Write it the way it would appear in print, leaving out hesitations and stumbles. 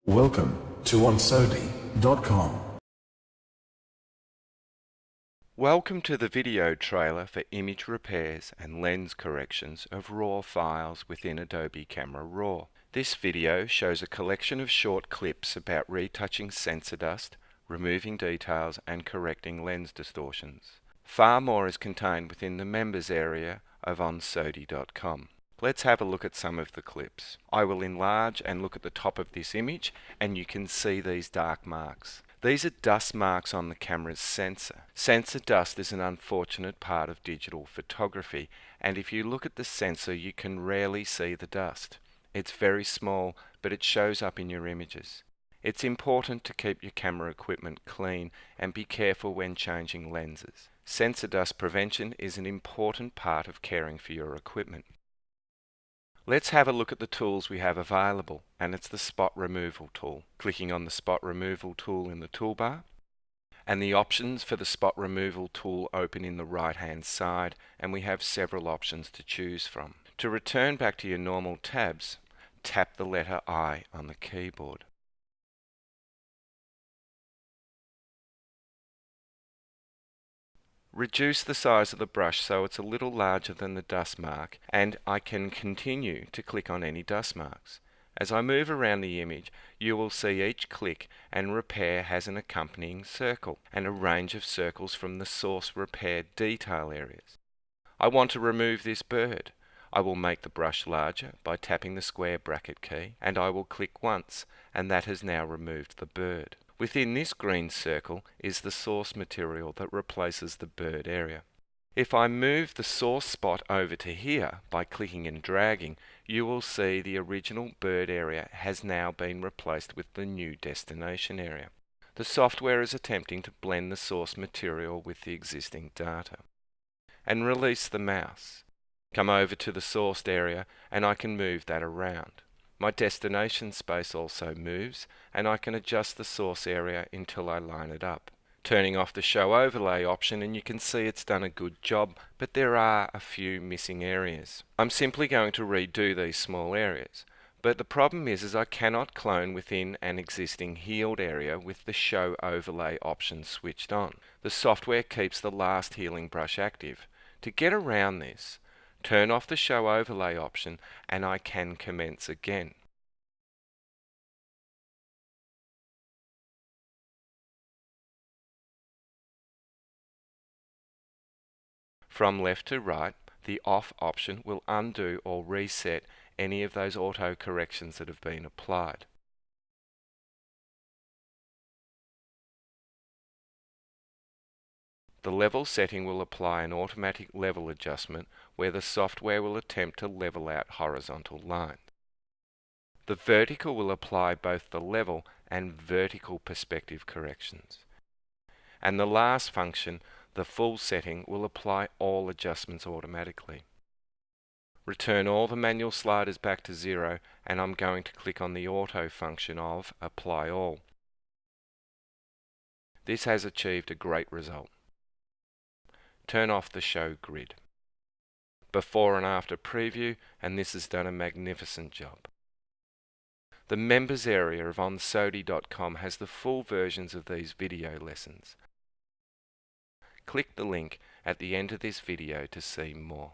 Welcome to onSodi.com. Welcome to the video trailer for image repairs and lens corrections of RAW files within Adobe Camera Raw. This video shows a collection of short clips about retouching sensor dust, removing details and correcting lens distortions. Far more is contained within the members area of onSodi.com. Let's have a look at some of the clips. I will enlarge and look at the top of this image and you can see these dark marks. These are dust marks on the camera's sensor. Sensor dust is an unfortunate part of digital photography, and if you look at the sensor you can rarely see the dust. It's very small, but it shows up in your images. It's important to keep your camera equipment clean and be careful when changing lenses. Sensor dust prevention is an important part of caring for your equipment. Let's have a look at the tools we have available, and it's the spot removal tool. Clicking on the spot removal tool in the toolbar, and the options for the spot removal tool open in the right hand side, and we have several options to choose from. To return back to your normal tabs, tap the letter I on the keyboard. Reduce the size of the brush so it's a little larger than the dust mark, and I can continue to click on any dust marks. As I move around the image, you will see each click and repair has an accompanying circle and a range of circles from the source repair detail areas. I want to remove this bird. I will make the brush larger by tapping the square bracket key, and I will click once, and that has now removed the bird. Within this green circle is the source material that replaces the bird area. If I move the source spot over to here by clicking and dragging, you will see the original bird area has now been replaced with the new destination area. The software is attempting to blend the source material with the existing data. And release the mouse. Come over to the sourced area and I can move that around. My destination space also moves, and I can adjust the source area until I line it up. Turning off the show overlay option and you can see it's done a good job, but there are a few missing areas. I'm simply going to redo these small areas, but the problem is I cannot clone within an existing healed area with the show overlay option switched on. The software keeps the last healing brush active. To get around this, turn off the show overlay option and I can commence again. From left to right, the off option will undo or reset any of those auto corrections that have been applied. The level setting will apply an automatic level adjustment where the software will attempt to level out horizontal lines. The vertical will apply both the level and vertical perspective corrections. And the last function, the full setting, will apply all adjustments automatically. Return all the manual sliders back to 0 and I'm going to click on the auto function of Apply All. This has achieved a great result. Turn off the show grid. Before and after preview, and this has done a magnificent job. The members area of onSodi.com has the full versions of these video lessons. Click the link at the end of this video to see more.